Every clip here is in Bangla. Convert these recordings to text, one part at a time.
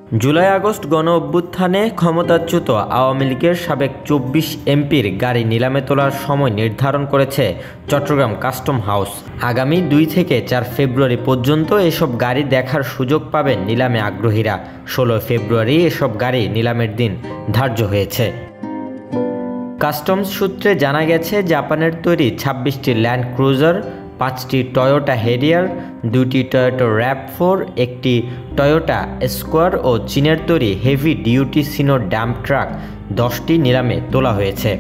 জুলাই আগস্ট গণ অভ্যুত্থানে ক্ষমতাচ্যুত আওয়ামী লীগের সাবেক ২৪ এমপির গাড়ি নিলামে তোলার সময় নির্ধারণ করেছে চট্টগ্রাম কাস্টম হাউস। আগামী ২ থেকে ৪ ফেব্রুয়ারি পর্যন্ত এসব গাড়ি দেখার সুযোগ পাবেন নিলামে আগ্রহীরা। ১৬ ফেব্রুয়ারি এসব গাড়ি নিলামের দিন ধার্য হয়েছে। কাস্টমস সূত্রে জানা গেছে, জাপানের তৈরি ২৬টি ল্যান্ড ক্রুজার, ৫টি টয়োটা হেরিয়ার, ২টি টয়োটা RAV4, একটি টয়োটা স্কোয়ার ও চীনের তৈরি হেভি ডিউটি সিনো ডাম্প ট্রাক ১০টি নিলামে তোলা হয়েছে।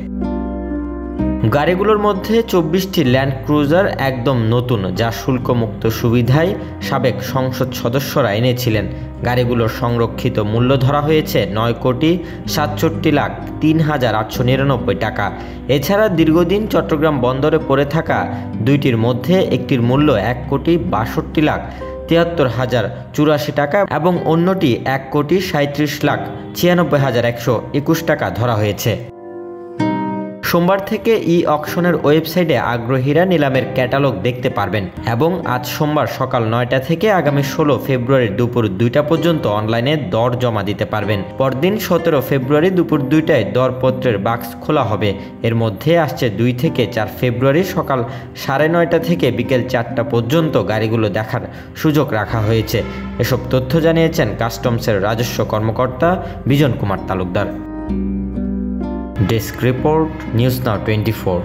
গাড়িগুলোর মধ্যে ২৪টি ল্যান্ড ক্রুজার একদম নতুন, যা শুল্কমুক্ত সুবিধায় সাবেক সংসদ সদস্যরা এনেছিলেন। গাড়িগুলোর সংরক্ষিত মূল্য ধরা হয়েছে ৯,৬৭,০৩,৮৯৯ টাকা। এছাড়া দীর্ঘদিন চট্টগ্রাম বন্দরে পড়ে থাকা দুইটির মধ্যে একটির মূল্য ১,৬২,৭৩,০৮৪ টাকা এবং অন্যটি ১,৩৭,৯৬,১২১ টাকা ধরা হয়েছে। সোমবার থেকে অকশনের ওয়েবসাইটে আগ্রহীরা নিলামের ক্যাটালগ দেখতে পারবেন এবং আজ সোমবার সকাল ৯টা থেকে আগামী ১৬ ফেব্রুয়ারি দুপুর ২টা পর্যন্ত অনলাইনে দর জমা দিতে পারবেন। পরদিন ১৭ ফেব্রুয়ারি দুপুর ২টায় দরপত্রের বাক্স খোলা হবে। এর মধ্যে আসছে ২ থেকে ৪ ফেব্রুয়ারি সকাল ৯:৩০ থেকে বিকেল ৪টা পর্যন্ত গাড়িগুলো দেখার সুযোগ রাখা হয়েছে। এসব তথ্য জানিয়েছেন কাস্টমসের রাজস্ব কর্মকর্তা Bijon Kumar Talukdar. Desk report, news now 24।